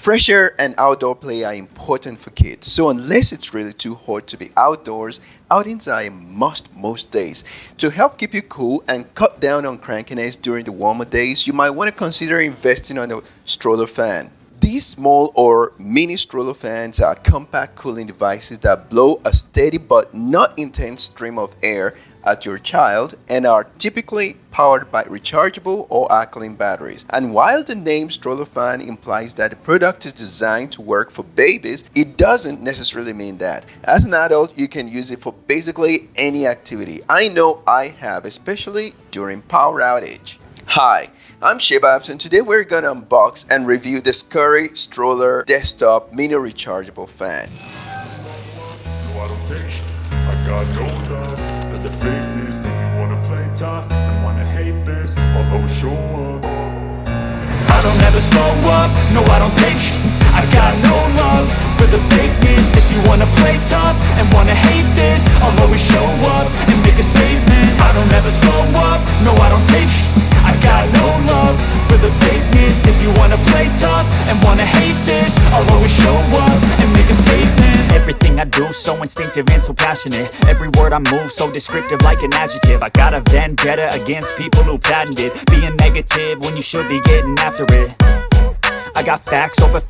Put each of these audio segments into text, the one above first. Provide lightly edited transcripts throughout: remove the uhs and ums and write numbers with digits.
Fresh air and outdoor play are important for kids, so unless it's really too hot to be outdoors, outings are a must most days. To help keep you cool and cut down on crankiness during the warmer days, you might want to consider investing on a stroller fan. These small or mini stroller fans are compact cooling devices that blow a steady but not intense stream of air at your child and are typically powered by rechargeable or alkaline batteries. And while the name stroller fan implies that the product is designed to work for babies, it doesn't necessarily mean that. As an adult, you can use it for basically any activity. I know I have, especially during power outage. Hi, I'm Shebabs, and today we're gonna unbox and review the SCURRY Stroller Desktop Mini Rechargeable Fan. I got no love for the fakeness. If you wanna play tough and wanna hate this, I'll always show up. I don't ever slow up, no I don't take sh**. I got no love for the fakeness. If you wanna play tough and wanna hate this, I'll always show up and make a statement. I don't ever slow up, no I don't take sh**. I got no love for the fakeness. If you wanna play tough and wanna hate this, I'll always show up and make a statement. Everything I do so instinctive and so passionate. Every word I move so descriptive like an adjective. I got a vendetta against people who patented being negative when you should be getting after it. I got facts over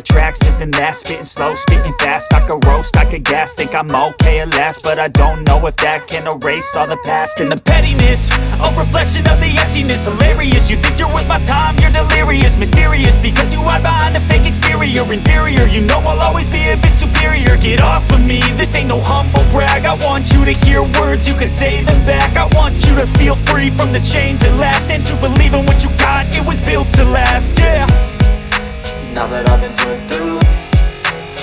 tracks, this and that. Spitting slow, spitting fast. I could roast, I could gas. Think I'm okay at last, but I don't know if that can erase all the past. And the pettiness, a reflection of the emptiness. Hilarious, you think you're with my time, you're delirious. Mysterious, because you hide behind a fake exterior. Inferior, you know I'll always be a bit superior. Get off of me, this ain't no humble brag. I want you to hear words, you can say them back. I want you to feel free from the chains that last, and to believe in what you got, it was built to last, yeah. Now that I've been put through,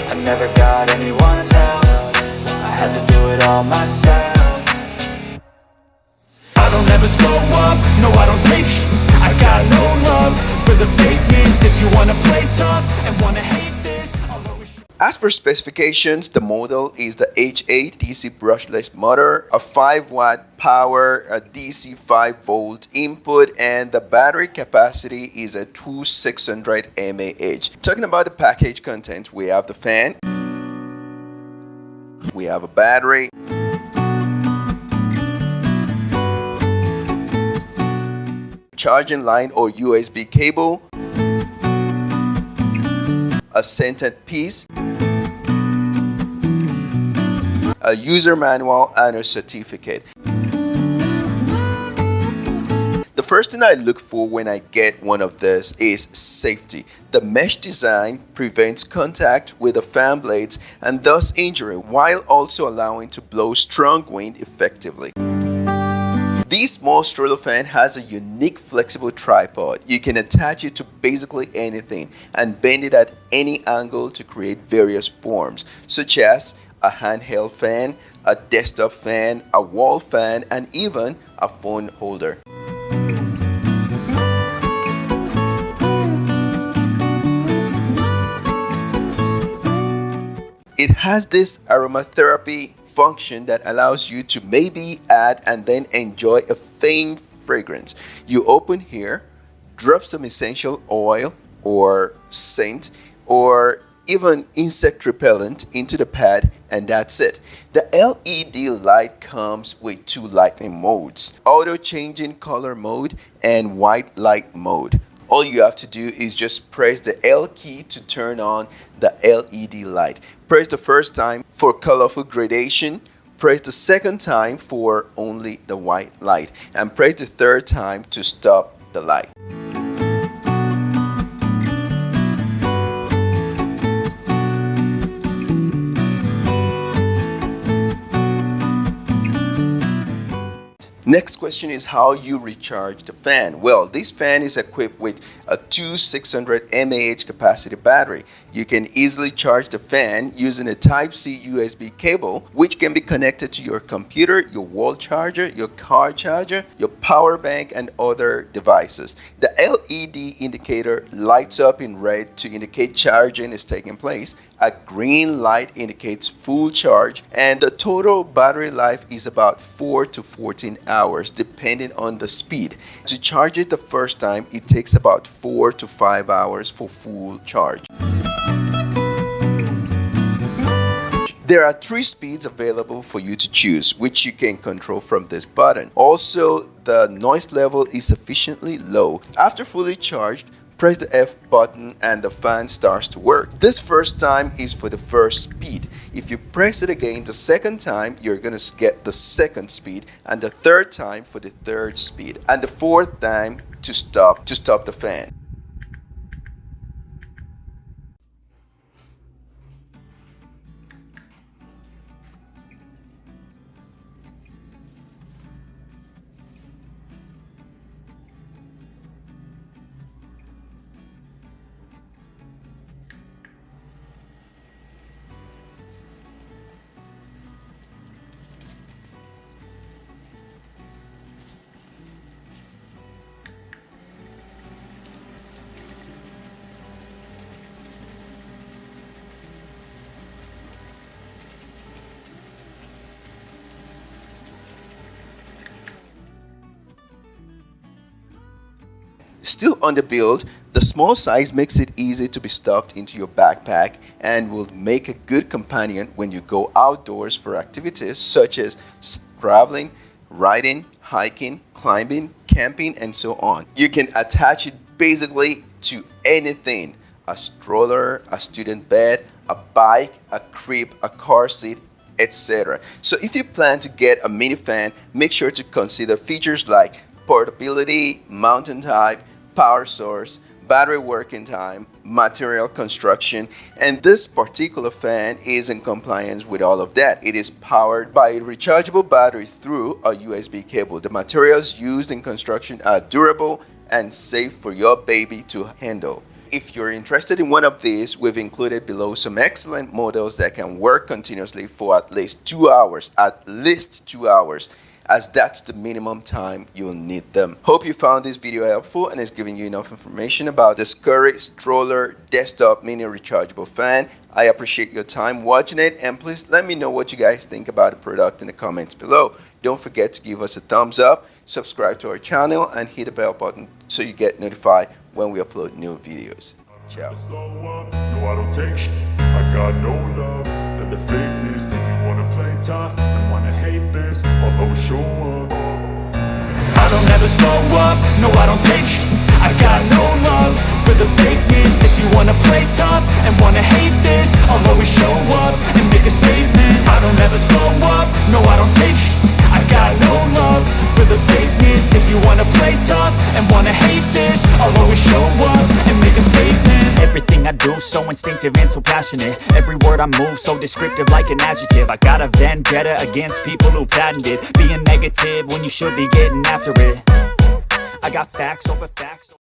I never got anyone's help. I had to do it all myself. I don't ever slow up, no I don't take sh**. I got no love for the fakeness. If you wanna play tough and wanna hate this, I'll always... As per specifications, the model is the H8 DC brushless motor, a 5-watt power, a DC 5-volt input, and the battery capacity is a 2600 mAh. Talking about the package content, we have the fan, we have a battery, charging line or USB cable, a scented piece, a user manual, and a certificate. The first thing I look for when I get one of this is safety. The mesh design prevents contact with the fan blades and thus injury, while also allowing to blow strong wind effectively. This small stroller fan has a unique flexible tripod. You can attach it to basically anything and bend it at any angle to create various forms, such as a handheld fan, a desktop fan, a wall fan, and even a phone holder. It has this aromatherapy function that allows you to maybe add and then enjoy a faint fragrance. You open here, drop some essential oil or scent or even insect repellent into the pad, and that's it. The LED light comes with 2 lighting modes: auto changing color mode and white light mode. All you have to do is just press the L key to turn on the LED light. Press the first time for colorful gradation, press the second time for only the white light, and press the third time to stop the light. Next question is how you recharge the fan. Well, this fan is equipped with a 2600 mAh capacity battery. You can easily charge the fan using a Type-C USB cable, which can be connected to your computer, your wall charger, your car charger, your power bank, and other devices. The LED indicator lights up in red to indicate charging is taking place. A green light indicates full charge, and the total battery life is about 4 to 14 hours depending on the speed. To charge it the first time, it takes about 4 to 5 hours for full charge. There are 3 speeds available for you to choose, which you can control from this button. Also, the noise level is sufficiently low. After fully charged, press the F button and the fan starts to work. This first time is for the first speed. If you press it again the second time, you're gonna get the second speed, and the third time for the third speed, and the fourth time to stop the fan. Still on the build, the small size makes it easy to be stuffed into your backpack and will make a good companion when you go outdoors for activities such as traveling, riding, hiking, climbing, camping, and so on. You can attach it basically to anything: a stroller, a student bed, a bike, a crib, a car seat, etc. So if you plan to get a mini fan, make sure to consider features like portability, mountain type, power source, battery working time, material construction, and this particular fan is in compliance with all of that. It is powered by a rechargeable battery through a USB cable. The materials used in construction are durable and safe for your baby to handle. If you're interested in one of these, we've included below some excellent models that can work continuously for at least 2 hours, as that's the minimum time you'll need them. Hope you found this video helpful and is giving you enough information about the SCURRY Stroller Desktop Mini Rechargeable Fan. I appreciate your time watching it, and please let me know what you guys think about the product in the comments below. Don't forget to give us a thumbs up, subscribe to our channel, and hit the bell button so you get notified when we upload new videos. Ciao. Slow up, no I don't take shit. I got no love for the fakeness. If you wanna play tough and wanna hate this, I'll always show up. I don't ever slow up, no I don't take shit. I got no love for the fakeness. If you wanna play tough and wanna hate this, I'll always show up and make a statement. I don't ever slow up, no I don't take shit. I got no love for the fakeness. If you wanna play tough and wanna hate this, I'll always show up and make a statement. Everything I do so instinctive and so passionate. Every word I move so descriptive like an adjective. I got a vendetta against people who patented being negative when you should be getting after it. I got facts over facts.